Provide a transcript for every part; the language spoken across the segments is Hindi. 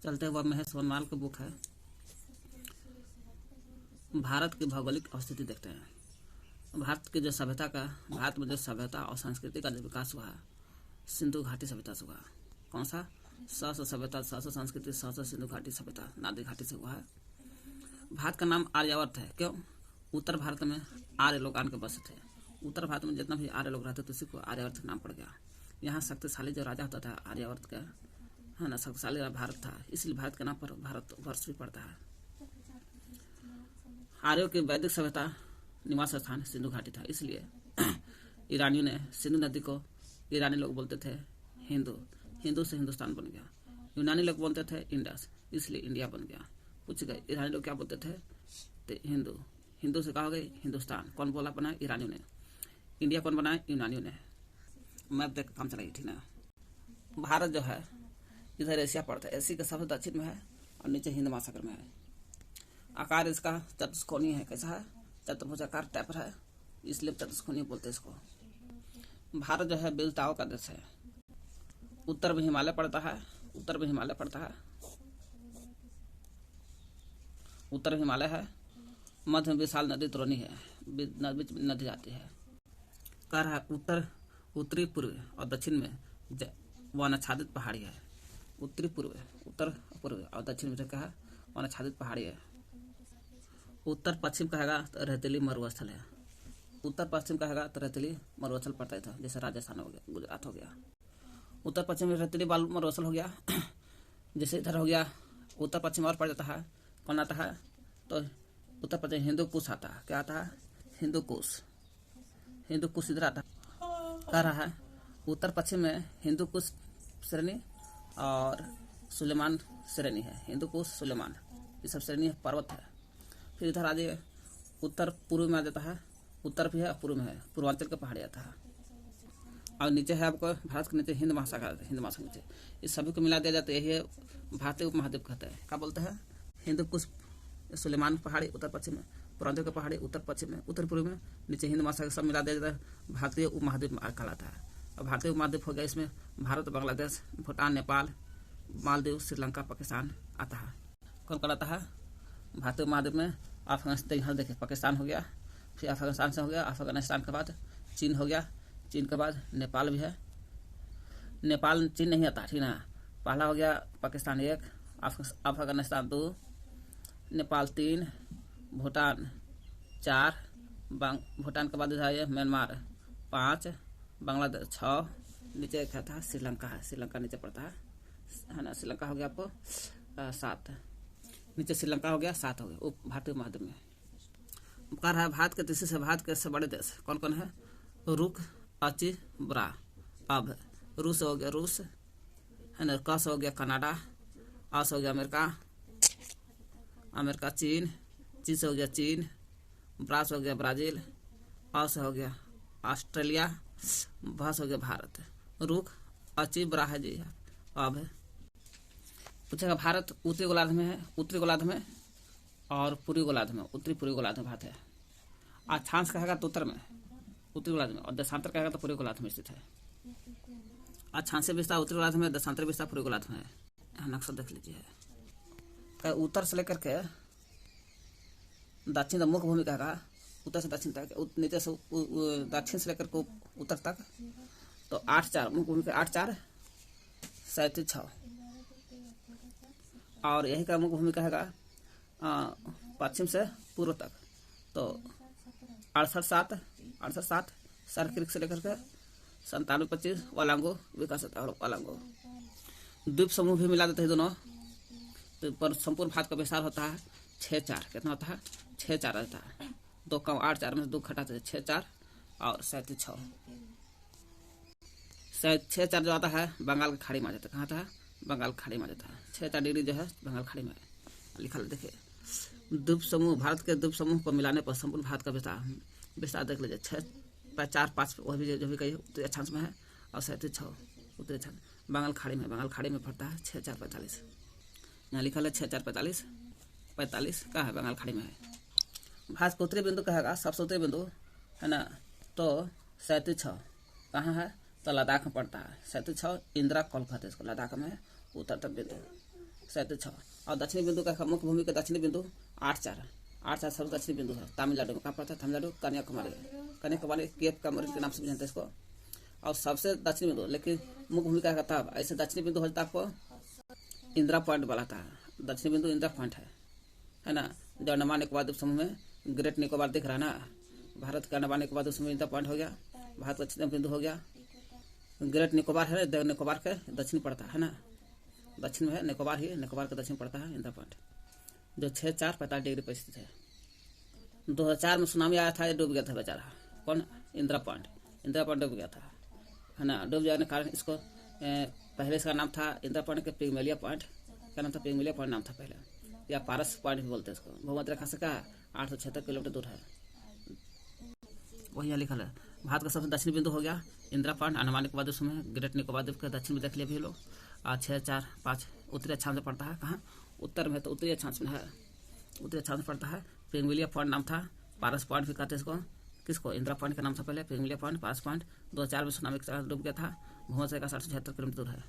चलते हुआ महेश वनमाल की बुक है। भारत की भौगोलिक अवस्थिति देखते हैं। भारत की जो सभ्यता का भारत में जो सभ्यता और संस्कृति का जो विकास हुआ सिंधु घाटी सभ्यता से हुआ। कौन सा? सहस्त्र सभ्यता, सहस्त्र संस्कृति, सहस्त्र सिंधु घाटी सभ्यता नादी घाटी से हुआ है। भारत का नाम आर्यावर्त है। क्यों? उत्तर भारत में आर्य लोग आन के बसे थे। उत्तर भारत में जितना भी आर्य लोग रहते थे उसी को आर्यावर्त नाम पड़ गया। यहाँ शक्तिशाली जो राजा होता था आर्यावर्त का, है ना, शक्तिशाली भारत था, इसलिए भारत के नाम पर भारत वर्ष भी पड़ता है। आर्यों की वैदिक सभ्यता निवास स्थान सिंधु घाटी था, इसलिए ईरानियों ने सिंधु नदी को, ईरानी लोग बोलते थे हिंदू, हिंदू से हिंदुस्तान बन गया। यूनानी लोग बोलते थे इंडस, इसलिए इंडिया बन गया। पूछ गए ईरानी लोग क्या बोलते थे? तो हिंदू, हिंदू से कहा हो गई हिंदुस्तान। कौन बोला बनाया? ईरानियों ने। इंडिया कौन बनाया? यूनानियों ने। मैप देख काम चलाइए, ठीक ना। भारत जो है इधर एशिया पड़ता है, एशिया के सबसे दक्षिण में है और नीचे हिंद महासागर में है। आकार इसका चतुष्कोणीय है। कैसा है? चतुर्भुजाकार टाइप है, इसलिए चतुष्कोणीय बोलते हैं इसको। भारत जो है विविधताओं का देश है। उत्तर में हिमालय पड़ता है, उत्तर में हिमालय पड़ता है, उत्तर में हिमालय है। मध्य में विशाल नदी द्रोणी है, बीच में नदी जाती है। कह रहा है उत्तर, उत्तरी पूर्व और दक्षिण में वनाच्छादित पहाड़ी है। उत्तरी पूर्व, उत्तर पूर्व और दक्षिण में क्या है? वनाच्छादित पहाड़ी है। उत्तर पश्चिम कहेगा तो रेतीली मरुस्थल है। उत्तर पश्चिम कहेगा तो रेतीली मरुस्थल पड़ता था, जैसे राजस्थान हो गया, गुजरात हो गया। उत्तर पश्चिम में रेतीली मरुस्थल हो गया। जैसे इधर हो गया उत्तर पश्चिम और पड़ जाता है, कौन आता है? तो उत्तर पश्चिम हिंदू कुश आता है। क्या आता है? हिंदू कुश। हिंदू कुश इधर आता है। कह रहा है उत्तर पश्चिम में हिंदू कुश श्रेणी और सुलेमान श्रेणी है। हिंदू कुश, सुलेमान, ये सब श्रेणी पर्वत है। फिर इधर आ जाइए, उत्तर पूर्व में आ जाता है, उत्तर भी है पूर्व में है, पूर्वांचल का पहाड़ी आता है। और नीचे है आपको भारत के नीचे हिंद महासागर, हिंद महासागर नीचे। इस सभी को मिला दिया जाता है, यही है भारतीय उपमहाद्वीप कहते हैं। क्या बोलते हैं? हिंदू कुश, सुलेमान पहाड़ी उत्तर पश्चिम में, पूर्वांचल का पहाड़ी उत्तर पश्चिम में, उत्तर पूर्व में, नीचे हिंद महासागर, सब मिला दिया जाता है, भारतीय उपमहाद्वीप कहलाता है। और भारतीय उपमहाद्वीप हो गया, इसमें भारत, बांग्लादेश, भूटान, नेपाल, मालदीव, श्रीलंका, पाकिस्तान आता है। कौन कहलाता है भारतीय उपमहाद्वीप में? अफगानिस्तान, यहाँ देखिए पाकिस्तान हो गया, फिर अफगानिस्तान से हो गया, अफगानिस्तान के बाद चीन हो गया, चीन के बाद नेपाल भी है। नेपाल चीन नहीं आता, ठीक ना। पहला हो गया पाकिस्तान 1, अफगानिस्तान 2, नेपाल 3, भूटान 4, भूटान के बाद है म्यांमार 5, बांग्लादेश 6, नीचे क्या था? श्रीलंका है, श्रीलंका नीचे पड़ता है ना। श्रीलंका हो गया आपको 7, नीचे श्रीलंका हो गया 7 हो गया भारतीय उपमहाद्वीप में। कह रहा है भारत के तीसरे से भारत के सबसे बड़े देश कौन कौन है? रुक, अची, ब्रा। अब रूस हो गया, रूस है ना। कस हो गया कनाडा, अस हो गया अमेरिका, अमेरिका, चीन, ची से हो गया चीन, ब्रास हो गया ब्राजील, अस हो गया ऑस्ट्रेलिया, भस हो गया भारत। रुक, अची, ब्रा है जी। अब पूछेगा भारत उत्तरी गोलार्ध में है, उत्तरी गोलार्ध में और पूर्वी गोलार्ध में, उत्तरी पूर्वी गोलार्ध में भारत है। अक्षांश कहेगा तो उत्तर में, उत्तरी गोलार्ध में, और देशांतर कहेगा तो पूर्वी गोलार्ध में स्थित है। अक्षांशीय विस्तार उत्तरी गोलार्ध में, देशांतर विस्तार पूर्वी गोलार्ध में है। यहाँ नक्शा देख लीजिए। उत्तर से लेकर के दक्षिण तक मुख्य भूमि कहेगा, उत्तर से दक्षिण तक, नीचे से दक्षिण से लेकर के उत्तर तक, तो 8-4 मुख्य भूमि का 8-4 37-6, और यही का मुख्य भूमि कहेगा पश्चिम से पूर्व तक, तो 68-7 सर्किल से लेकर के 97-25 वालांगो विकास होता है। वालांगो द्वीप समूह भी मिला देते हैं दोनों, तो पर संपूर्ण भारत का विस्तार होता है 6-4। कितना होता है? 6-4 रहता है। 2 कम 8-4 में से 2 घटाते हैं, 6-4 और 37-6। 6-4 जो आता है बंगाल की खाड़ी में आ जाता है। कहाँ आता है? बंगाल खाड़ी में आ जाता है। 6-4 डिग्री जो है बंगाल खाड़ी में लिखा है। देखिए द्वीप समूह, भारत के द्वीप समूह को मिलाने पर संपूर्ण भारत का विस्तार देख लीजिए। 6-4-5 वह भी जो भी कही उत्तरी अक्षांश में है, और 37-6 उत्तरी अक्षांश बंगाल खाड़ी में, बंगाल खाड़ी में पड़ता है। 6-4-45 यहाँ लिखा है। 6-4-45 कहाँ है? बंगाल खाड़ी में है। भारत का उत्तरी बिंदु कहेगा, सबसे उत्तरी बिंदु है ना, तो 37-6 कहाँ है? तो लद्दाख में पड़ता है। 37-6 इंदिरा कॉल कहते हैं इसको, लद्दाख में उत्तर तक बिंदु 37 और दक्षिणी बिंदु का मुख्य भूमि का दक्षिणी बिंदु 8-4 सर्व दक्षिणी बिंदु है तमिलनाडु में। कहाँ पड़ता है? तमिलनाडु, कन्याकुमारी केप का के नाम से जानते हैं इसको। और सबसे दक्षिणी बिंदु, लेकिन मुख्य भूमि का तब ऐसे दक्षिणी बिंदु होता है आपको इंदिरा पॉइंट वाला था। दक्षिणी बिंदु इंदिरा पॉइंट है ना, जो अंडमान निकोबार द्वीप समूह में ग्रेट निकोबार दिख रहा है ना, भारत का अंडमान निकोबार द्वीप समूह इंदिरा पॉइंट हो गया, भारत का दक्षिणी बिंदु हो गया। ग्रेट निकोबार है, निकोबार के दक्षिण पड़ता है ना, दक्षिण में है निकोबार ही, निकोबार का दक्षिण पड़ता है इंदिरा पॉइंट, जो 6-4-45 डिग्री पर स्थित है। 2004 में सुनामी आया था, ये डूब गया था बेचारा। कौन? इंदिरा पॉइंट डूब गया था, है ना। डूब जाने के कारण इसको पहले इसका नाम था इंदिरा पॉइंट के पिगमेलिया पॉइंट। क्या नाम था? पिगमेलिया पॉइंट नाम था पहले, या पारस पॉइंट भी बोलते हैं इसको। भूमध्य रेखा से क्या 876 किलोमीटर दूर है, वही यहाँ लिखल है। भारत का सबसे दक्षिणी बिंदु हो गया इंदिरा पॉइंट, अंडमान निकोबार द्वीप समूह में ग्रेट निकोबार द्वीप के दक्षिण में देख लिए भी लोग। 6-4-5 उत्तरी अक्षांश में पड़ता है। कहाँ? उत्तर में, तो उत्तरी अक्षांश में है, उत्तरी अक्षांश में पड़ता है। पिगमेलिया पॉइंट नाम था, पारस पॉइंट भी कहते हैं इसको। किसको? इंदिरा पॉइंट का नाम था पहले, पिगमेलिया पॉइंट, पारस पॉइंट। 2004 में सुनामी के साथ डूब गया था। भूमध्य रेखा 776 किलोमीटर दूर है।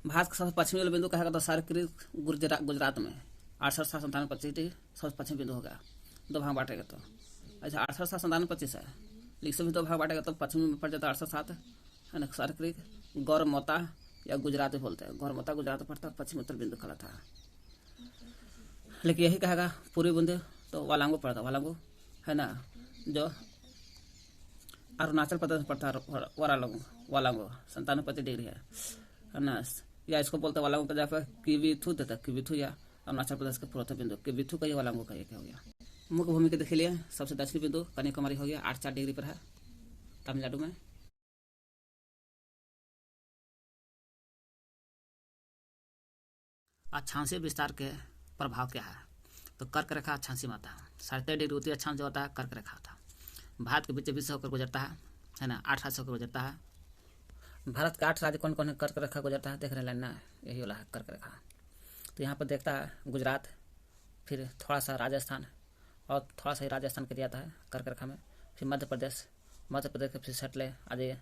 भारत का सबसे पश्चिमी वाला बिंदु कहेगा तो सार्किल गुजरात में 68-97-25 सबसे पश्चिमी बिंदु होगा। 2 भाग बांटेगा तो अच्छा 68-97-25 है, लिखसे भी 2 भाग बांटेगा तो पश्चिमी में पड़ जाता है 807, है ना। सार्किल गौरमोता या गुजरात भी बोलते हैं, गौरमोता गुजरात पड़ता है, पश्चिम उत्तर बिंदु खड़ा था। लेकिन यही कहेगा पूर्वी बिंदु तो वालांगो पड़ता, वालांगो है ना, जो अरुणाचल प्रदेश में पड़ता है। वालांगो 97 डिग्री है ना, या इसको बोलते हैं वालांगो का जगह किविथु देता है, किविथु, या अरुणाचल प्रदेश के पूर्वोत्तर बिंदु किविथु का, ये वालांगो का एक हो गया। मुख्य भूमि के देख लिए सबसे दक्षिणी बिंदु कन्याकुमारी हो गया, 8-4 डिग्री पर है तमिलनाडु में। अक्षांशीय विस्तार के प्रभाव क्या है? तो कर्क रेखा अक्षांशीय माता 37 डिग्री उत्तरी अक्षांश जो होता है कर्क रेखा था, भारत के बीच से होकर गुजरता है ना, 8 राज्य होकर गुजरता है। भारत के 8 राज्य कौन कौन है कर्क रेखा गुजरता है? देख रहे हैं ना, यही वाला है कर्क रेखा। तो यहाँ पर देखता है गुजरात, फिर थोड़ा सा राजस्थान, और थोड़ा सा ही राजस्थान का दिया था कर्क रेखा में, फिर मध्य प्रदेश के फिर सटले आगे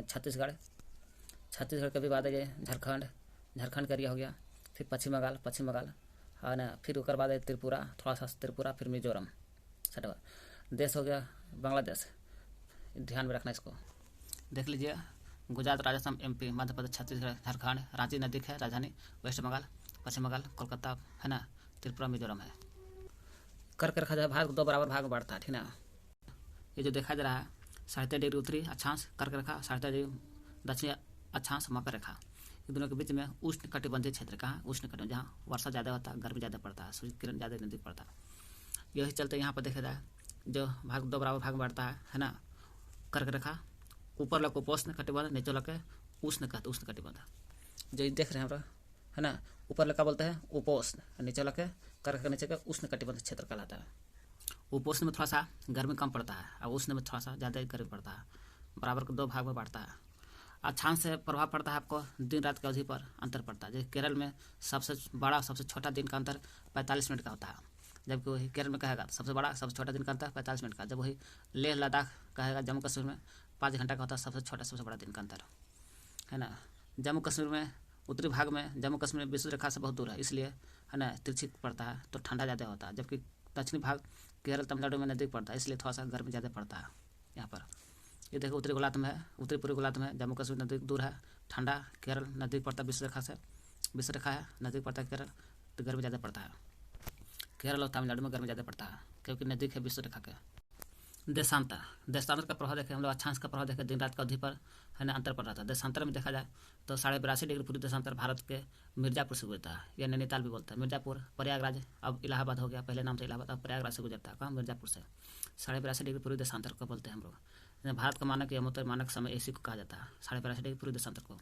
छत्तीसगढ़ के भी बाद आगे झारखंड का एरिया हो गया, फिर पश्चिम बंगाल है ना, फिर उसके बाद त्रिपुरा, थोड़ा सा त्रिपुरा, फिर मिजोरम, छठवा देश हो गया बांग्लादेश। ध्यान में रखना इसको, देख लीजिए गुजरात, राजस्थान, MP, मध्य प्रदेश, छत्तीसगढ़, झारखंड, रांची नजदीक है, राजधानी वेस्ट बंगाल, पश्चिम बंगाल, कोलकाता है ना, त्रिपुरा, मिजोरम है। कर्क रेखा जो है भारत को 2 बराबर भाग में बांटता है, ठीक ना। ये जो देखा जा रहा है 37 डिग्री उत्तरी अक्षांश कर्क रेखा, 37 डिग्री दक्षिणी अक्षांश मकर रेखा, इन दोनों के बीच में उष्ण कटिबंधीय क्षेत्र। कहाँ? उष्ण कटिबंध, जहाँ वर्षा ज़्यादा होता है, गर्मी ज़्यादा पड़ता है, सूर्य किरण ज़्यादा नजदीक पड़ता है। यही चलते यहाँ पर देखा जाए जो भारत 2 बराबर भाग में बांटता है ना, कर्क रेखा ऊपर लग उपोष्ण कटिबंध, नीचे लग उष्ण कटिबंध, जो देख रहे हैं हम लोग है ना। ऊपर लग का बोलते हैं उपोष्ण, नीचे लग कर्क के नीचे का उष्ण कटिबंध क्षेत्र कहलाता है। उपोष्ण में थोड़ा सा गर्मी कम पड़ता है और उष्ण में थोड़ा सा ज़्यादा गर्मी पड़ता है, बराबर के 2 भाग में बांटता है। अक्षांश से प्रभाव पड़ता है आपको दिन रात की अवधि पर अंतर पड़ता है। जैसे केरल में सबसे बड़ा सबसे छोटा दिन का अंतर 45 मिनट का होता है, जबकि वही केरल में कहेगा सबसे बड़ा सबसे छोटा दिन का अंतर 45 मिनट का। जब वही लेह लद्दाख कहेगा जम्मू कश्मीर में 5 घंटा का होता है सबसे छोटा सबसे बड़ा दिन का अंतर, है ना। जम्मू कश्मीर में उत्तरी भाग में जम्मू कश्मीर विषुवत रेखा से बहुत दूर है, इसलिए है ना तिरछी पड़ता है तो ठंडा ज़्यादा होता है, जबकि दक्षिणी भाग केरल तमिलनाडु में नजदीक पड़ता है, इसलिए थोड़ा सा गर्मी ज़्यादा पड़ता है यहाँ पर। ये देखो उत्तरी गोलार्ध में है, उत्तरी पूर्वी गोलार्ध में जम्मू कश्मीर नजदीक दूर है, ठंडा, केरल नजदीक पड़ता है विषुवत रेखा है नजदीक पड़ता है केरल, तो गर्मी ज़्यादा पड़ता है। केरल और तमिलनाडु में गर्मी ज़्यादा पड़ता है क्योंकि नजदीक है विषुवत रेखा के। देशांतर का प्रभाव देखें हम लोग, अक्षांश का प्रभाव देखें दिन रात की अवधि पर है ना अंतर पड़ रहा था। देशांतर में देखा जाए तो 82.5 डिग्री पूर्वी देशांतर भारत के मिर्जापुर से गुजरता है, या नैनीताल भी बोलता है। मिर्जापुर प्रयागराज अब इलाहाबाद हो गया, पहले नाम से इलाहाबाद, अब प्रयागराज से गुजरता है। कहाँ? मिर्जापुर से। 82.5 डिग्री पूर्वी देशांतर को बोलते हैं हम लोग। भारत का मानक यमोत्तर मानक समय AC को कहा जाता है। 82.5 डिग्री पूर्वी देशांतर को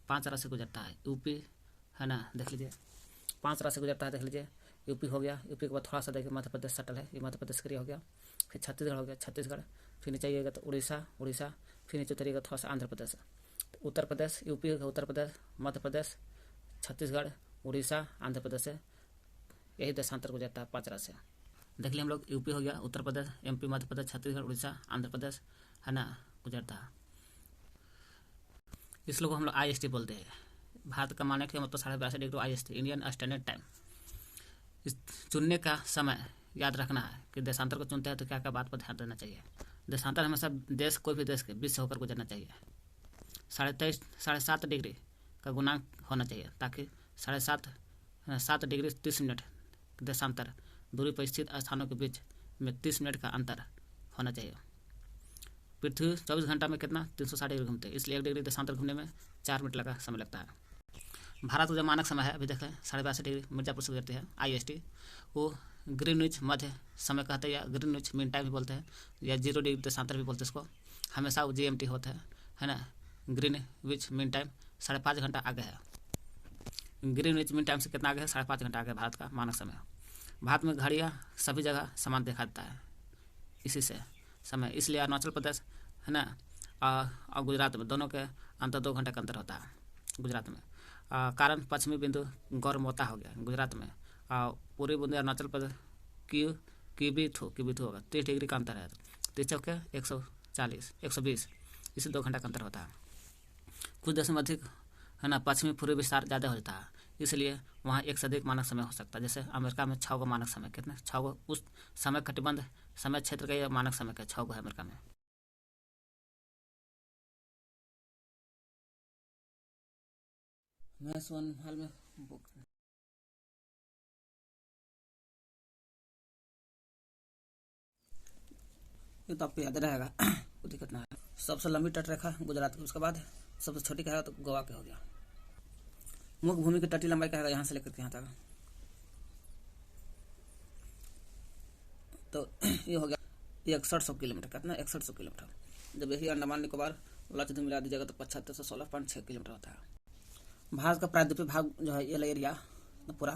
5 राज्य से गुजरता है। यूपी है ना, देख लीजिए 5 राज्य से गुजरता है, देख लीजिए यूपी हो गया, यूपी के बाद थोड़ा सा देखिए मध्य प्रदेश सटल है, ये मध्य प्रदेश का हो गया, फिर छत्तीसगढ़ हो गया, छत्तीसगढ़, फिर नीचे आइएगा तो उड़ीसा, फिर नीचे उतरिएगा थोड़ा सा आंध्र प्रदेश, उत्तर प्रदेश, यूपी होगा, उत्तर प्रदेश, मध्य प्रदेश, छत्तीसगढ़, उड़ीसा, आंध्र प्रदेश से यही देशांतर गुजरता है 5 राज्य से। देख लिया हम लोग, यूपी हो गया, उत्तर प्रदेश, MP, मध्य प्रदेश, छत्तीसगढ़, उड़ीसा, आंध्र प्रदेश है ना गुजरता है। इस लोग हम लोग IST बोलते हैं, भारत का मानक है मतलब 82.5 IST इंडियन स्टैंडर्ड टाइम। इस चुनने का समय याद रखना है कि देशांतर को चुनते हैं तो क्या क्या बात पर ध्यान देना चाहिए। देशांतर हमेशा देश कोई भी देश के बीच से होकर गुजरना चाहिए। 7.5 डिग्री का गुणांक होना चाहिए ताकि 7 डिग्री 30 मिनट देशांतर दूरी पर स्थित स्थानों के बीच में 30 मिनट का अंतर होना चाहिए। पृथ्वी 24 घंटा में कितना 360 डिग्री घूमते हैं, इसलिए 1 डिग्री देशांतर घूमने में 4 मिनट लगा समय लगता है। भारत का जो मानक समय है अभी देखें 82.5 डिग्री मिर्जापुर से गुजरती है IST, वो ग्रीनविच मध्य समय कहते हैं या ग्रीनविच मीन टाइम भी बोलते हैं या 0 डिग्री देशांतर भी बोलते हैं इसको। हमेशा वो GMT होता है ना। ग्रीनविच मीन टाइम 5.5 घंटा आगे है। ग्रीनविच मीन टाइम से कितना आगे है 5.5 घंटा आगे भारत का मानक समय। भारत में घड़ियाँ सभी जगह समान देखा जाता है इसी से समय, इसलिए अरुणाचल प्रदेश है ना और गुजरात में दोनों के अंतर 2 घंटे का अंतर होता है। गुजरात में कारण पश्चिमी बिंदु गौरमोता हो गया गुजरात में, पूर्वी बिंदु अरुणाचल प्रदेश कीबीथू होगा 30 डिग्री का अंतर है। 30 चौके 120 इसे 2 घंटा का अंतर होता है। कुछ देशों में अधिक है ना पश्चिमी पूर्वी विस्तार ज़्यादा हो जाता है, इसलिए वहाँ 1 से अधिक मानक समय हो सकता है। जैसे अमेरिका में 6 मानक समय, कितने 6 उस समय कटिबंध समय क्षेत्र का ये मानक समय का 6 है अमेरिका में। मैं सोन हाल में बुक ये तो आपको याद रहेगा, कोई दिक्कत ना है। सबसे लंबी तट रेखा गुजरात की, उसके बाद सबसे छोटी का है तो गोवा के हो गया। मुख्य भूमि की तटीय लंबाई का है यहाँ से लेकर के यहाँ तक, तो ये हो गया 6100 किलोमीटर। कितना 6100 किलोमीटर। जब यही अंडमान निकोबार लक्षद्वीप मिला दीजिएगा तो 7516.6 किलोमीटर होता है। भारत का प्रायद्वीपीय भाग जो है ये एरिया पूरा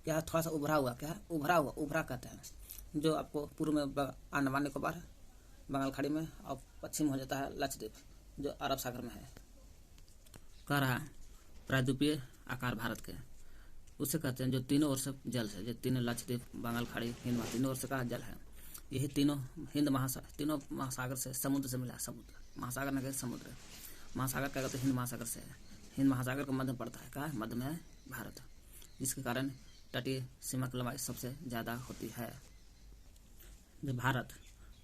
क्या है थोड़ा सा उभरा हुआ, क्या है उभरा कहते हैं, जो आपको पूर्व में अंडमान निकोबार बंगाल खाड़ी में और पश्चिम हो जाता है लक्षद्वीप जो अरब सागर में है। कह रहा प्रायद्वीपीय आकार भारत के उसे कहते हैं जो तीनों ओर से जल है, जो तीनों लक्षद्वीप बंगाल खाड़ी हिंद तीनों ओर से का जल है। यही तीनों तीनों महासागर से समुद्र से मिला, समुद्र महासागर न कहे समुद्र महासागर क्या कहते हैं हिंद महासागर से है। हिंद महासागर के मध्य पड़ता है, कहा मध्य में है भारत, जिसके कारण तटीय सीमा की लंबाई सबसे ज़्यादा होती है। जो भारत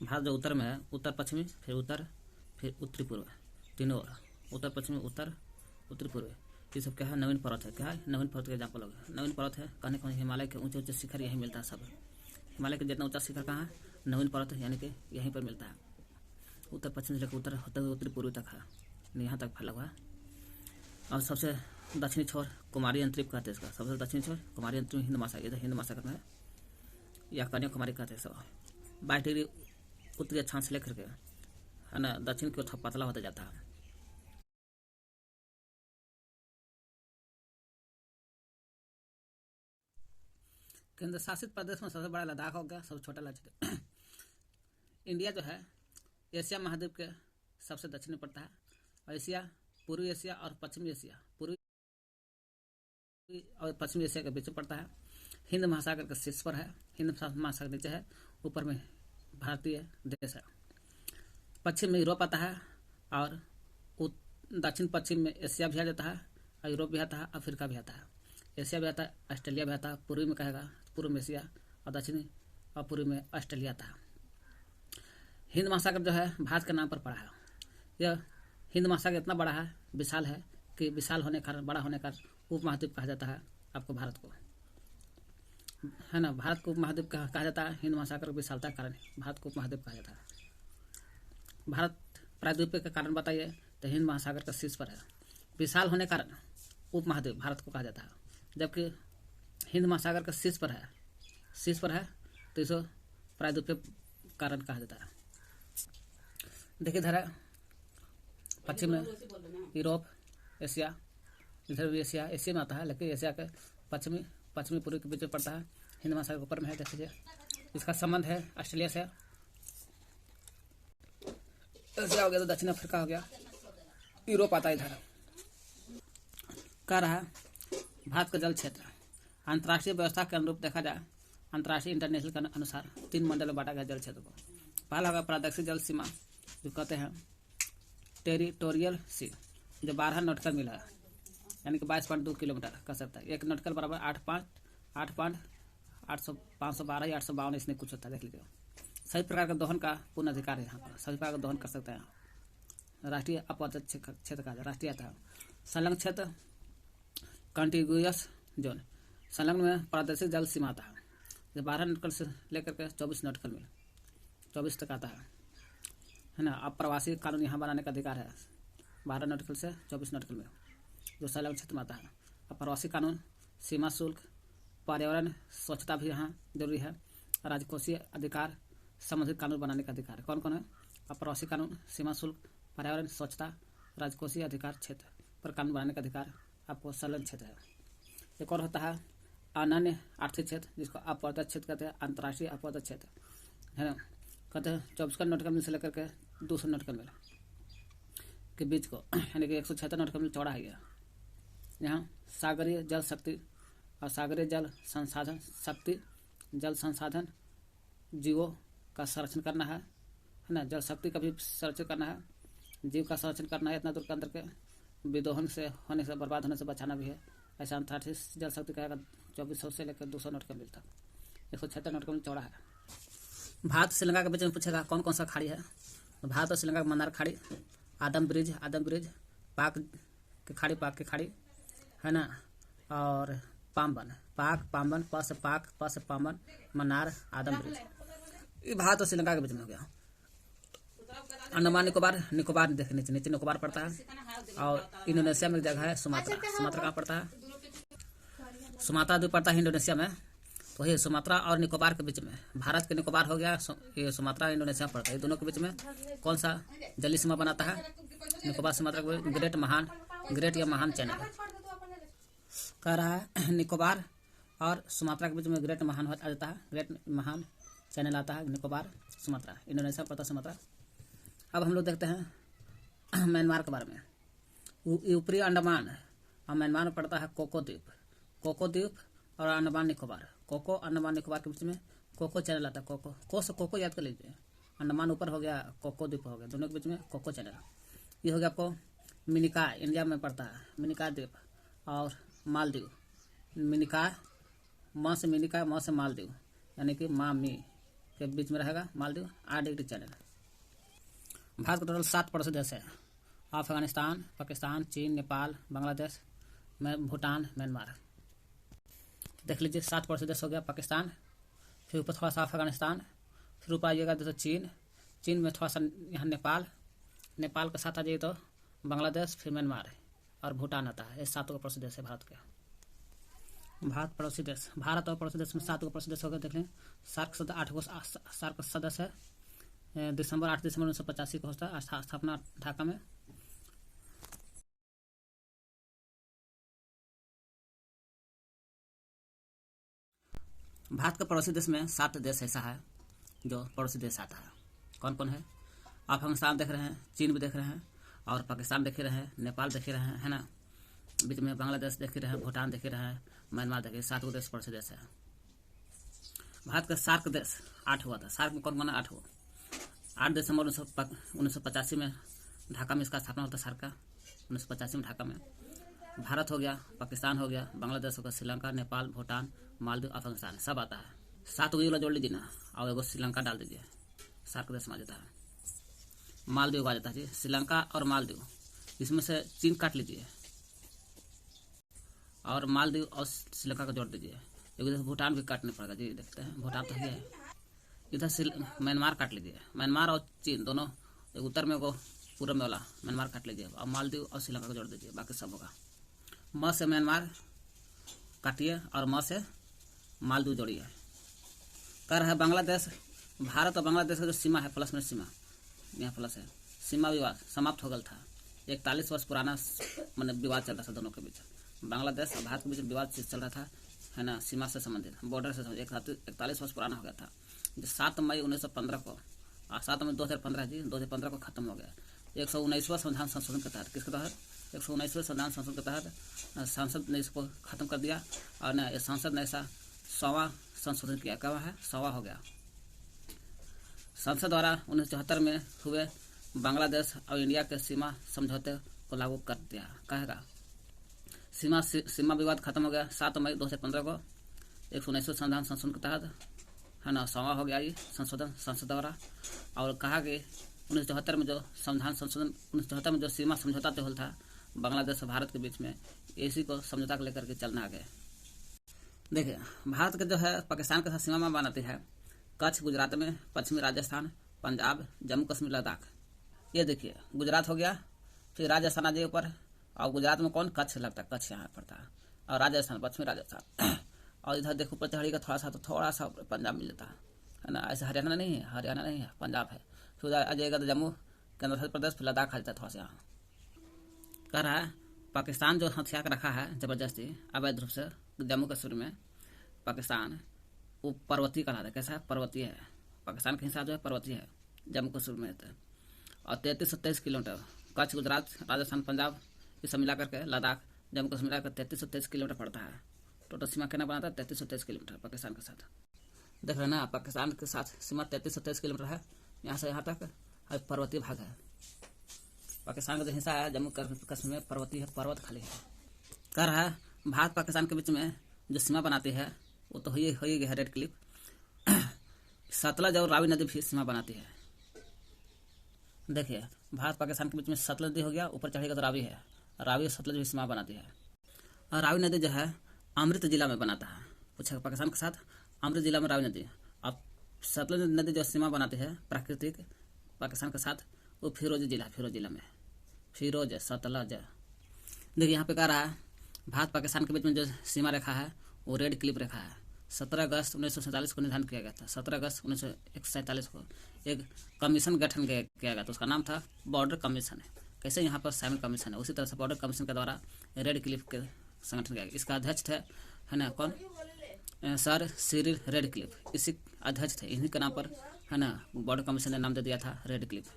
जो उत्तर में है, उत्तर पश्चिमी फिर उत्तरी पूर्व, तीनों ओर उत्तर पश्चिमी उत्तरी पूर्व, ये सब क्या है नवीन पर्वत है। क्या है नवीन पर्वत के एग्जाम्पल हो गया। नवीन पर्वत है कहने को हिमालय के ऊंचे शिखर यहीं मिलता है। सब हिमालय के जितना ऊंचा शिखर कहाँ है नवीन पर्वत है, यानी कि यहीं पर मिलता है। उत्तर पश्चिम से लेकर उत्तर होते हुए उत्तरी पूर्वी तक है, यहाँ तक फैला हुआ है। और सबसे दक्षिणी छोर कुमारी अंतरिप कहते हैं इसका, सबसे दक्षिणी छोर कुमारी अंतरिप हिंद महासागर, इधर हिंद महासागर में है या कन्याकुमारी कहते हैं। सब 22 डिग्री उत्तरी अक्षांश लेकर के है ना दक्षिण की ओर पतला होता जाता है। केंद्र शासित प्रदेश में सबसे बड़ा लद्दाख हो गया, सबसे छोटा लक्षद्वीप। इंडिया जो है एशिया महाद्वीप के सबसे दक्षिणी पड़ता है। एशिया पूर्वी एशिया और पश्चिमी एशिया, पूर्वी और पश्चिमी एशिया के बीच में पड़ता है। हिंद महासागर के शीर्ष पर है, हिंद महासागर नीचे है, ऊपर में भारतीय देश है। पश्चिम में यूरोप आता है और दक्षिण पश्चिम में एशिया भी आ जाता है, और यूरोप भी आता है, अफ्रीका भी आता है, एशिया भी आता है, ऑस्ट्रेलिया भी आता है। पूर्वी में कहेगा पूर्व में एशिया और दक्षिणी और पूर्वी में ऑस्ट्रेलिया आता है। हिंद महासागर जो है भारत के नाम पर पड़ा है। यह हिंद महासागर इतना बड़ा है, विशाल है कि विशाल होने के कारण बड़ा होने का उपमहाद्वीप कहा जाता है आपको भारत को, है ना। भारत को उपमहाद्वीप कहा जाता है, हिंद महासागर की विशालता के कारण भारत को उपमहाद्वीप कहा जाता है। भारत प्रायद्वीपीय के कारण बताइए तो हिंद महासागर का शीर्ष पर है, विशाल होने के कारण उपमहाद्वीप भारत को कहा जाता है। जबकि हिंद महासागर का शीर्ष पर है तो इसे प्रायद्वीपीय कारण कहा जाता है। देखिए इधर है पश्चिम में यूरोप, एशिया, इधर भी एशिया में आता है, लेकिन एशिया के पश्चिमी पूर्वी के बीच में पड़ता है। हिंद महासागर ऊपर में है, देख लीजिए। इसका संबंध है ऑस्ट्रेलिया से। एशिया हो गया तो दक्षिण अफ्रीका हो गया, यूरोप आता है इधर। कह रहा है भारत का जल क्षेत्र अंतर्राष्ट्रीय व्यवस्था के अनुरूप देखा जाए, अंतर्राष्ट्रीय इंटरनेशनल के अनुसार 3 मंडल में बांटा गया जल क्षेत्र को। पहला होगा प्रादेशिक जल सीमा, जो कहते हैं टेरिटोरियल सी, जो 12 नॉटिकल मील है। यानी कि 22.2 किलोमीटर कर सकता है। 1 नॉटिकल बराबर 8.512 या 852 इसमें कुछ होता है, देख लीजिए। सभी प्रकार के दोहन का पूर्ण अधिकार है यहाँ पर, सभी प्रकार का दोहन कर सकते हैं। राष्ट्रीय आपात क्षेत्र का राष्ट्रीय था। संलग्न क्षेत्र कंटिगुअस जोन, संलग्न में पारदर्शी जल सीमा था। 12 नॉटिकल से लेकर के 24 नॉटिकल में 24 तक आता है ना। अब प्रवासी कानून यहाँ बनाने का अधिकार है 12 नॉटिकल से 24 नॉटिकल में, जो संलग्न क्षेत्र में आता है। अब प्रवासी कानून, सीमा शुल्क, पर्यावरण स्वच्छता भी यहाँ जरूरी है। राजकोषीय अधिकार संबंधित कानून बनाने का अधिकार कौन कौन है? अब प्रवासी कानून, सीमा शुल्क, पर्यावरण स्वच्छता, राजकोषीय अधिकार क्षेत्र पर कानून बनाने का अधिकार आपको संलग्न क्षेत्र है। एक और होता है अनन्य आर्थिक क्षेत्र, जिसको अपर्याप्त क्षेत्र कहते हैं, अंतर्राष्ट्रीय अपर्याप्त क्षेत्र है ना। कहते हैं 24 नॉटिकल मील से लेकर के 200 नॉटिकल मील के बीच को, यानी कि 176 नॉटिकल मील चौड़ा है गया। यहाँ सागरीय जल शक्ति और सागरीय जल संसाधन शक्ति, जल संसाधन जीवों का संरक्षण करना है ना। जल शक्ति का भी संरक्षण करना है, जीव का संरक्षण करना है, इतना दूर के अंदर के विदोहन से होने से, बर्बाद होने से बचाना भी है। ऐसा अंतर्राष्ट्रीय जल शक्ति कहेगा 2400 से लेकर 200 नॉटिकल मील तक, 176 नॉटिकल मील चौड़ा है। भारत श्रीलंका के बीच में पूछेगा कौन कौन सा खाड़ी है। तो भारत और श्रीलंका का मन्नार खाड़ी, आदम ब्रिज, पाक की खाड़ी है ना, और पाम्बन, पाम्बन, प से पाम्बन, मन्नार, आदम ब्रिज, ये भारत और श्रीलंका के बीच में हो गया। अंडमान निकोबार देखने नीचे निकोबार पड़ता है। और इंडोनेशिया में एक जगह है सुमात्रा कहाँ पड़ता है? सुमात्रा द्वीप पड़ता है इंडोनेशिया में। तो ये सुमात्रा और निकोबार के बीच में, भारत के निकोबार हो गया, ये सुमात्रा इंडोनेशिया पड़ता है। ये दोनों के बीच में कौन सा जलीय सीमा बनाता है? निकोबार सुमात्रा के ग्रेट या महान चैनल कह रहा है। निकोबार और सुमात्रा के बीच में ग्रेट महान आ जाता है, ग्रेट महान चैनल आता है। निकोबार सुमात्रा इंडोनेशिया पड़ता है सुमात्रा। अब हम लोग देखते हैं म्यांमार के बारे में। ऊपरी अंडमान और म्यांमार में पड़ता है कोको द्वीप और अंडमान निकोबार। कोको अंडमान निकोबार के बीच में कोको चैनल आता है। कोको याद कर लीजिए। अंडमान ऊपर हो गया, कोको द्वीप हो गया, दोनों के बीच में कोको चैनल। ये हो गया आपको मिनिका, इंडिया में पड़ता है मिनिका द्वीप। और मालदीव, मिनिका, म से मिनिका, म से मालदीव, यानी कि मामी के बीच में रहेगा मालदीव। 8 degree channel. भारत का टोटल 7 पड़ोसी देश है। अफगानिस्तान, पाकिस्तान, चीन, नेपाल, बांग्लादेश, भूटान, म्यांमार। देख लीजिए 7 पड़ोसी देश हो गया पाकिस्तान, फिर ऊपर थोड़ा सा अफगानिस्तान, फिर ऊपर आइएगा तो चीन में थोड़ा सा यहाँ नेपाल के साथ आ जाइए तो बांग्लादेश, फिर म्यांमार और भूटान आता है। ये 7 पड़ोसी देश है भारत के। भारत और पड़ोसी देश में 7 पड़ोसी देश हो गए। देख लें सार्क सदस्य 8 सार्क सदस्य है। 8 दिसंबर 1985 को होता है स्थापना ढाका में। भारत के पड़ोसी देश में 7 देश ऐसा है जो पड़ोसी देश आता है। कौन कौन है? अफगानिस्तान देख रहे हैं, चीन भी देख रहे हैं, और पाकिस्तान देख रहे हैं, नेपाल देख रहे हैं, है ना। बीच में बांग्लादेश देख रहे हैं, भूटान देख रहे हैं, म्यांमार देख रहे हैं। 7 देश पड़ोसी देश है। भारत का सार्क देश 8 हुआ था। सार्क में कौन कौन है? 8 दिसंबर 1985 में ढाका में इसका स्थापना होता है। सार्क का 1985 में ढाका में। भारत हो गया, पाकिस्तान हो गया, बांग्लादेश हो गया, श्रीलंका, नेपाल, भूटान, मालदीव, अफगानिस्तान सब आता है। 7 वाला जोड़ लीजिए ना, और एगो श्रीलंका डाल दीजिए, सार्क देश में आ जाता है। मालदीव आ जाता है जी। श्रीलंका और मालदीव, इसमें से चीन काट लीजिए और मालदीव और श्रीलंका को जोड़ दीजिए। इधर भूटान भी काटने पड़ेगा जी। देखते हैं भूटान तो है। इधर म्यांमार काट लीजिए। म्यांमार और चीन दोनों, एक उत्तर में, एगो पूर्व में वाला म्यांमार काट लीजिए, और मालदीव और श्रीलंका को जोड़ दीजिए, बाकी सब होगा। म से म्यांमार काटिए और म से मालदीव जोड़िए। कह रहा है बांग्लादेश, भारत और बांग्लादेश का जो सीमा है, प्लस में सीमा, यहाँ प्लस है, सीमा विवाद समाप्त हो गया था। 41 वर्ष पुराना मतलब विवाद चल रहा था दोनों के बीच। बांग्लादेश और भारत के बीच विवाद चल रहा था, है ना, सीमा से संबंधित, बॉर्डर से संबंधित। 41 वर्ष पुराना हो गया था। जो 7 मई 1915 को, 7 मई 2015 जी, 2015 को खत्म हो गया। 119वां संविधान संशोधन के तहत, किसके तहत? 119वें संविधान संशोधन के तहत संसद ने इसको खत्म कर दिया। और ना इस संसद ने ऐसा 100वां संशोधन किया। कब है? 100वां हो गया। संसद द्वारा 1974 में हुए बांग्लादेश और इंडिया के सीमा समझौते को लागू कर दिया। कहेगा सीमा विवाद खत्म हो गया 7 मई 2015 को 119 संविधान संशोधन के तहत, है ना, 100वां हो गया ये संशोधन संसद द्वारा। और कहा कि 1974 में जो संविधान संशोधन 1974 में जो सीमा समझौता तय हुआ था बांग्लादेश और भारत के बीच में, इसी को समझौता को लेकर के चलना आगे। देखिए, भारत के जो है पाकिस्तान के साथ सीमा बनाती है कच्छ गुजरात में, पश्चिमी राजस्थान, पंजाब, जम्मू कश्मीर, लद्दाख। ये देखिए गुजरात हो गया, फिर राजस्थान आ जाए ऊपर, और गुजरात में कौन, कच्छ लगता है, कच्छ यहाँ पड़ता है, और राजस्थान पश्चिमी राजस्थान और इधर देखो ऊपर चढ़ेगा थोड़ा सा तो थोड़ा सा पंजाब मिल जाता है ना। ऐसे हरियाणा नहीं है, हरियाणा नहीं है, पंजाब है। फिर उधर आ जाएगा तो जम्मू, केंद्र प्रदेश, फिर लद्दाख आ जाता है थोड़ा सा यहाँ। कह रहा है पाकिस्तान जो हथिया के रखा है जबरदस्ती अवैध रूप से जम्मू कश्मीर में, पाकिस्तान वो पर्वतीय कहलाता है। कैसा है, पर्वतीय है। पाकिस्तान के हिसाब जो है पर्वतीय है जम्मू कश्मीर में। और 33-23 किलोमीटर कच्छ गुजरात राजस्थान पंजाब ये सब मिला करके लद्दाख जम्मू कश्मीर मिलाकर 33-23 किलोमीटर पड़ता है। टोटल सीमा कितना बनाता है, 33-23 किलोमीटर पाकिस्तान के साथ। देख रहे हैं ना, पाकिस्तान के साथ सीमा 33-23 किलोमीटर है, यहाँ से यहाँ तक पर्वतीय भाग है। पाकिस्तान का जो हिस्सा है जम्मू कश्मीर में पर्वतीय है, पर्वत खाली है। कह रहा है भारत पाकिस्तान के बीच में जो सीमा बनाती है वो तो हुई है रेड क्लिफ। सतलज और रावी नदी भी सीमा बनाती है। देखिए भारत पाकिस्तान के बीच में सतलज नदी हो गया, ऊपर चढ़ेगा तो रावी है, रावी और सतलज भी सीमा बनाती है। और रावी नदी जो है अमृत जिला में बनाता है, पूछा पाकिस्तान के साथ अमृत जिला में रावी नदी। अब सतलज नदी जो सीमा बनाती है प्राकृतिक पाकिस्तान के साथ, वो फिरोज जिला में, फिरोज सतलज। देखिए यहाँ पे कह रहा है भारत पाकिस्तान के बीच में जो सीमा रेखा है वो रेड क्लिफ रेखा है। 17 अगस्त 1947 को निर्धारण किया गया था। 17 अगस्त 1947 को एक कमीशन गठन किया गया था, उसका नाम था बॉर्डर कमीशन। कैसे यहाँ पर साइमन कमीशन है, उसी तरह से बॉर्डर कमीशन के द्वारा रेड क्लिफ के संगठन किया गया। इसका अध्यक्ष थे, है ना, कौन, सर सिरिल रेड क्लिफ, इसी अध्यक्ष थे। इन्हीं के नाम पर, है ना, बॉर्डर कमीशन ने नाम दे दिया था रेड क्लिफ।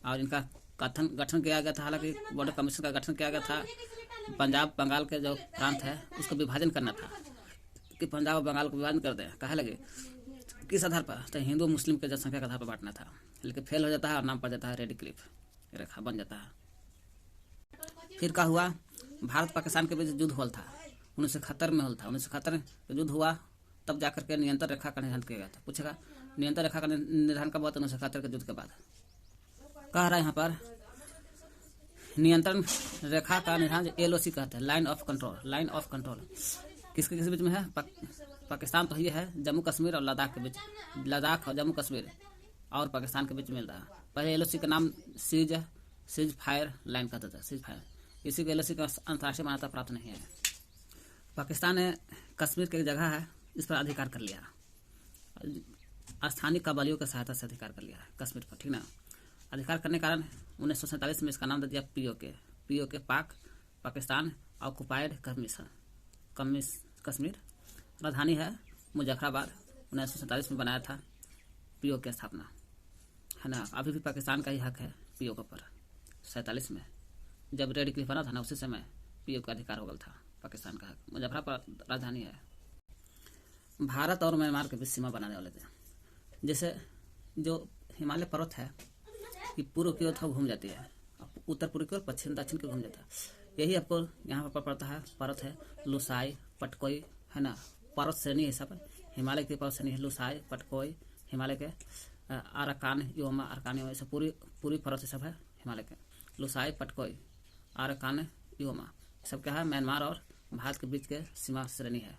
और इनका गठन किया गया था, हालांकि बॉर्डर कमीशन का गठन किया गया था पंजाब बंगाल के जो प्रांत है उसको विभाजन करना था, कि पंजाब और बंगाल को विभाजन कर दें। कहे लगे किस आधार पर, तो हिंदू मुस्लिम के जनसंख्या के आधार पर बांटना था, लेकिन फेल हो जाता है और नाम पड़ जाता है रेड क्लिफ रेखा बन जाता है। फिर क्या हुआ, भारत पाकिस्तान के बीच युद्ध हुआ था 1971 में हुआ था। 1971 में युद्ध हुआ, तब जाकर के नियंत्रण रेखा का निर्धारण किया गया था। पूछेगा नियंत्रण रेखा का निर्धारण कब हुआ था, 1971 के युद्ध के बाद। कह रहा है यहाँ पर नियंत्रण रेखा का निर्धारण LOC कहते हैं, line of control. Line of control किसके बीच में है, पाकिस्तान तो ये है जम्मू कश्मीर और लद्दाख के बीच, लद्दाख और जम्मू कश्मीर और पाकिस्तान के बीच मिल रहा है। पहले LOC का नाम सीज फायर लाइन कहता था, सीज फायर। इसी को LOC का अंतर्राष्ट्रीय मान्यता प्राप्त नहीं है। पाकिस्तान ने कश्मीर की एक जगह है, इस पर अधिकार कर लिया, स्थानीय कबालियों की सहायता से अधिकार कर लिया है कश्मीर पर, ठीक ना। अधिकार करने के कारण 1947 में इसका नाम दे दिया POK, पाकिस्तान ऑक्युपाइड कश्मीर। राजधानी है मुजफ्फराबाद। 1947 में बनाया था POK की स्थापना, है ना। अभी भी पाकिस्तान का ही हक है POK पर। 47 में जब रेड क्लिफ बना था ना, उसी समय POK का अधिकार हो गया था, पाकिस्तान का हक। मुजफ्फराबाद राजधानी है। भारत और म्यांमार के बीच सीमा बनाने वाले थे। जैसे जो हिमालय पर्वत है कि पूर्व की ओर घूम जाती है, उत्तर पूर्व की ओर, पश्चिम दक्षिण की घूम जाता है। यही आपको यहाँ पर पड़ता है, पर्वत है लुसाई, पटकोई, है ना, पर्वत श्रेणी है सब। हिमालय की पर्वत श्रेणी है लुसाई, पटकोई, हिमालय के अरकान योमा, सब पूरी पर्वत सब है हिमालय के। लुसाई, पटकोई, अरकान योमा सब क्या है, म्यांमार और भारत के बीच के सीमा श्रेणी है।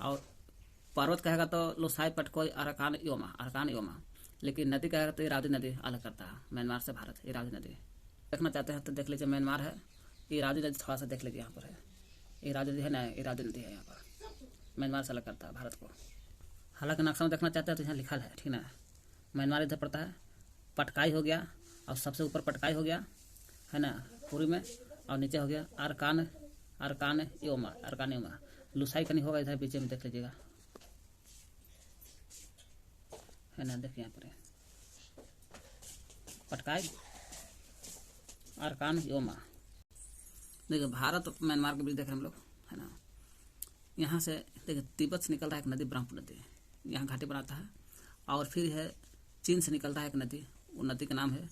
और पर्वत कहेगा तो लुसाई, पटकोई, अरकान योमा, लेकिन नदी कहेगा तो इरावदी नदी अलग करता है म्यांमार से भारत। इरावदी नदी देखना चाहते हैं तो देख लीजिए, म्यांमार है, इरावदी नदी थोड़ा सा देख लीजिए, यहाँ पर है इरावदी नदी है ना, इरावदी नदी है यहाँ पर, म्यांमार से अलग करता है भारत को। हालांकि नक्शा में देखना चाहते हैं तो यहाँ लिखा है, ठीक ना। म्यांमार इधर पड़ता है, पटकाई हो गया, और सबसे ऊपर पटकाई हो गया, है ना, पूरी में, और नीचे हो गया अरकान योमा। लुसाई का नहीं होगा, इधर पीछे में देख लीजिएगा, है ना। देखिए यहाँ पर पटकाई, अरकान योमा। देखिए भारत और म्यांमार के बीच देख रहे हैं हम लोग, है ना। यहाँ से देखिए तिब्बत से निकलता है एक नदी, ब्रह्मपुत्र नदी, यहाँ घाटी बनाता है। और फिर है चीन से निकलता है एक नदी, वो नदी का नाम है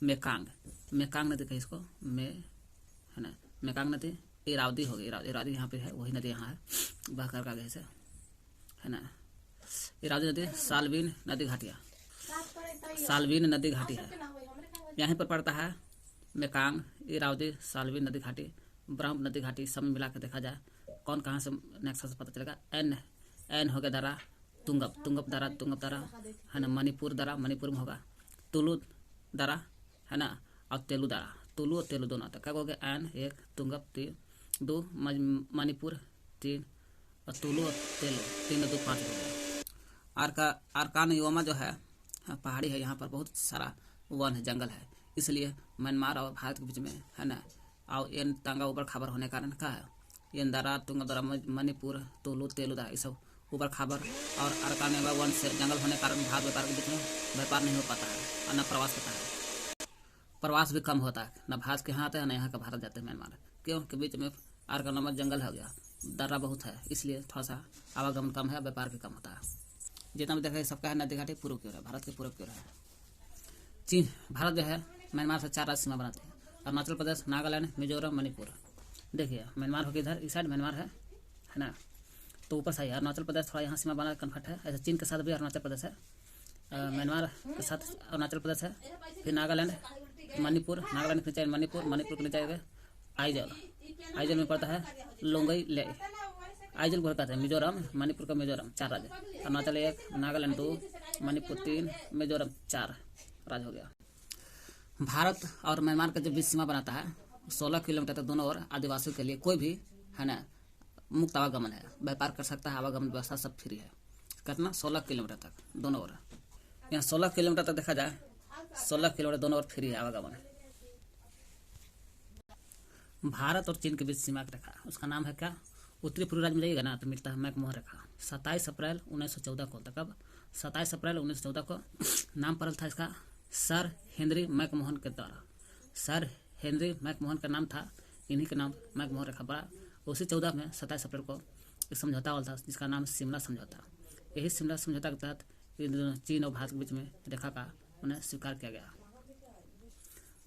मेकांग नदी का, इसको है ना, मेकांग नदी, इरावदी हो गई, इरावदी यहाँ पे है, वही नदी यहाँ है, बहकर का से, है ना। इरावदी नदी साल्वीन नदी घाटिया, साल्वीन नदी घाटी है, यहीं पर पड़ता है मेकांग, इरावदी, साल्वीन नदी घाटी, ब्रह्म नदी घाटी, सब मिला के देखा जाए कौन कहाँ से नेक्स्ट से पता चलेगा। एन हो गया दरा, तुंगप दरा है ना, मणिपुर दरा, मणिपुर में होगा, तुलु दरा है ना, और तेलु दरा, तुलु और तेलु दोनों आता है। क्या हो गया, एन 1, तुंगप 3, 2, मणिपुर 3, और तुलु और तेलु 3 और 2 5 हो गया। आरकान योमा जो है पहाड़ी है, यहाँ पर बहुत सारा वन है, जंगल है, इसलिए म्यांमार और भारत के बीच में है ना, और ये तांगा ऊपर खाबर होने के कारण क्या है, ये दरा, तुंगदरा, मणिपुर, तुलु, तेलु दरा, ये सब ऊपर खाबर और अरकान वन से जंगल होने के कारण भारत व्यापार के बीच में व्यापार नहीं हो पाता है, और न प्रवास होता है, प्रवास भी कम होता है, न भारत के यहाँ आते हैं न यहाँ का भारत जाते हैं म्यांमार, क्यों के बीच में आरकान जंगल हो गया, दर्रा बहुत है, इसलिए थोड़ा सा आवागमन कम है, व्यापार भी कम होता है। जितना भी देखा सबका है नदी घाटी पूर्व की ओर है, भारत के पूर्व की ओर है। चीन, भारत जो है म्यांमार से 4 राज्य सीमा बनाते हैं, अरुणाचल प्रदेश, नागालैंड, मिजोरम, मणिपुर। देखिए म्यांमार हो गया इधर, इस साइड म्यांमार है ना, तो ऊपर से अरुणाचल प्रदेश थोड़ा यहाँ सीमा बना कन्फर्ट है। ऐसे चीन के साथ भी अरुणाचल प्रदेश है, म्यांमार के साथ अरुणाचल प्रदेश है, फिर नागालैंड, मणिपुर, नागालैंड के नीचे मणिपुर, मणिपुर के नीचे आइजल, आइजल में पड़ता है लोंगई ले, आइजल को कहते हैं मिजोरम, मणिपुर का मिजोरम, 4 राज्य, अरुणाचल 1, नागालैंड 2, मणिपुर 3, मिजोरम 4 राज्य हो गया। भारत और म्यांमार का जो बीच सीमा बनाता है 16 किलोमीटर तक दोनों ओर आदिवासियों के लिए कोई भी है ना मुक्त आवागमन है, व्यापार कर सकता है, आवागमन व्यवस्था सब फ्री है। कितना 16 किलोमीटर तक दोनों ओर, यहाँ 16 किलोमीटर तक देखा जाए 16 किलोमीटर दोनों ओर फ्री है आवागमन। भारत और चीन के बीच सीमा की रेखा, उसका नाम है क्या, उत्तरी पूर्वी राज्य में जाइएगा ना तो मिलता है मैकमोहन रेखा। 27 अप्रैल 1914 को, तब 27 अप्रैल 1914 को नाम पड़ल था इसका सर हेनरी मैकमोहन के द्वारा। सर हेनरी मैकमोहन का नाम था, इन्हीं के नाम मैकमोहन रेखा पड़ा। उसी 14 में 27 अप्रैल को एक समझौता हुआ था जिसका नाम शिमला समझौता। यही शिमला समझौता के तहत चीन और भारत के बीच में रेखा का उन्हें स्वीकार किया गया।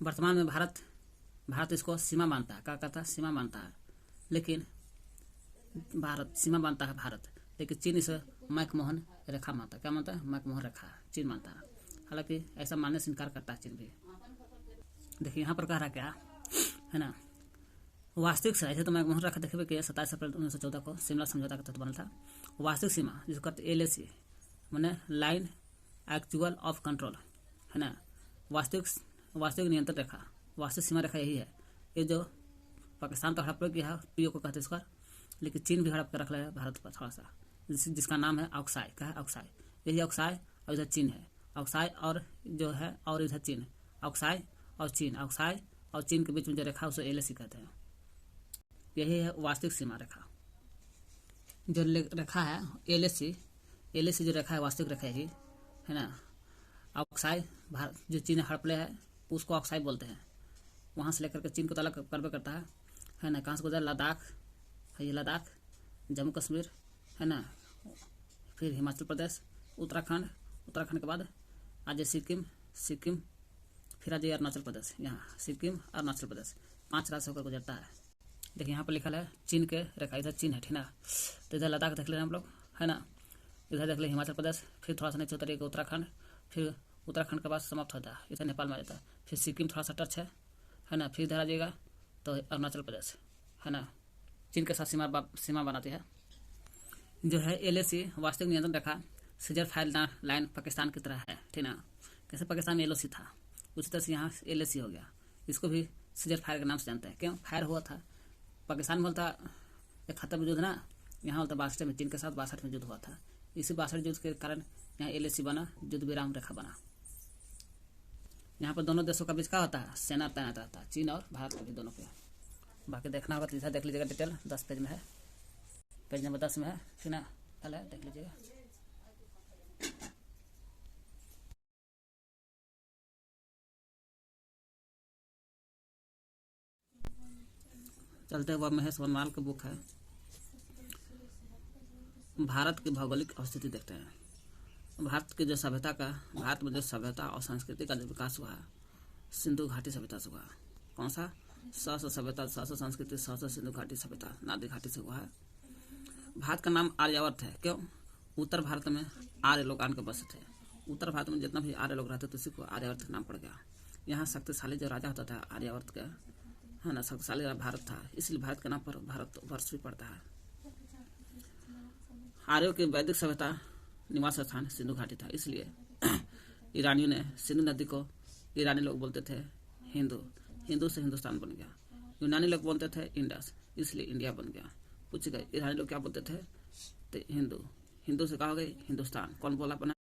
वर्तमान में भारत इसको सीमा मानता है, क्या कहता है, सीमा मानता है, लेकिन भारत सीमा मानता है भारत, लेकिन चीन इसे मैकमोहन रेखा मानता है। क्या मानता है, मैकमोहन रेखा चीन मानता है, हालांकि ऐसा मानने से इनकार करता है चीन भी। देखिए यहाँ पर कह रहा क्या है ना, वास्तविक से ऐसे तो मैकमोहन रेखा देखिए कि 27 अप्रैल 1914 को शिमला समझौता के तहत बना था। वास्तविक सीमा जिसको कहते LAC मैंने लाइन एक्चुअल ऑफ कंट्रोल है ना, वास्तविक नियंत्रण रेखा, वास्तविक सीमा रेखा यही है। ये जो पाकिस्तान तो हड़प किया PO को कहते हैं इसका, लेकिन चीन भी हड़प कर रख लिया है भारत पर थोड़ा सा, जिसका नाम है ऑक्साई। क्या है ऑक्साई, यही ऑक्साई और इधर चीन है, ऑक्साई और जो है और इधर चीन, ऑक्साई और चीन, ऑक्साई और चीन के बीच में जो रेखा उसे LAC कहते हैं। यही है वास्तविक सीमा रेखा। जो रेखा है LAC जो रेखा है वास्तविक रेखा यही है ना। ऑक्साई भारत जो चीन हड़पले है उसको ऑक्साई बोलते हैं, वहाँ से लेकर के चीन को अलग करबे करता है ना। कहाँ से गुजरा, लद्दाख है, ये लद्दाख, जम्मू कश्मीर है ना, फिर हिमाचल प्रदेश, उत्तराखंड के बाद आज सिक्किम, फिर आज अरुणाचल प्रदेश, यहाँ सिक्किम अरुणाचल प्रदेश 5 राज्य होकर गुजरता है। देखिए यहाँ पर लिखा है चीन के रेखा, इधर चीन है ठीक ना, तो इधर लद्दाख देख ले हम लोग है ना, इधर देख ले हिमाचल प्रदेश, फिर थोड़ा सा नीचे उतरिएगा उत्तराखंड, फिर उत्तराखंड के बाद समाप्त होता है, इधर नेपाल में आ जाता है, फिर सिक्किम थोड़ा सा टच है ना, फिर इधर आ जाइएगा तो अरुणाचल प्रदेश है ना, चीन के साथ सीमा बनाती है। जो है LAC वास्तविक नियंत्रण रेखा सीजर फाइल लाइन पाकिस्तान की तरह है ठीक ना। कैसे पाकिस्तान में LOC था उसी तरह से यहाँ LAC हो गया, इसको भी सीजर फायर के नाम से जानते हैं। क्यों, फायर हुआ था पाकिस्तान में, बोलता 71 में युद्ध ना, यहाँ बोलता 62 में, चीन के साथ 62 में युद्ध हुआ था। इसी 62 युद्ध के कारण यहाँ LAC बना, युद्ध विराम रेखा बना। यहाँ पर दोनों देशों का बीच क्या होता है, सेना तैनात रहता है, चीन और भारत का भी दोनों के। बाकी देखना होगा तो इधर देख लीजिएगा, डिटेल 10 पेज में है, पेज नंबर 10 में है ठीक ना, पहले देख लीजिएगा। चलते हुआ महेश वनमाल की बुक है, भारत की भौगोलिक अवस्थिति देखते हैं। भारत की जो सभ्यता का, भारत में जो सभ्यता और संस्कृति का जो विकास हुआ है सिंधु घाटी सभ्यता से हुआ। कौन सा, सहस्र सभ्यता, सहस्र संस्कृति, सहस्र सिंधु घाटी सभ्यता, नादी घाटी से हुआ है। भारत का नाम आर्यावर्त है, क्यों? उत्तर भारत में आर्य लोग आन के बसे थे। उत्तर भारत में जितना भी आर्य लोग रहते थे उसी को आर्यावर्त का नाम पड़ गया। यहाँ शक्तिशाली जो राजा होता था आर्यावर्त का, है ना, शक्तिशाली भारत था, इसलिए भारत के नाम पर भारत वर्ष भी पड़ता है। आर्यों की वैदिक सभ्यता निवास स्थान सिंधु घाटी था, इसलिए ईरानियों ने सिंधु नदी को, ईरानी लोग बोलते थे हिंदू, हिंदू से हिंदुस्तान बन गया। यूनानी लोग बोलते थे इंडस, इसलिए इंडिया बन गया। पूछ गए ईरानी लोग क्या बोलते थे? तो हिंदू, हिंदू से कहा गई हिंदुस्तान। कौन बोला बना?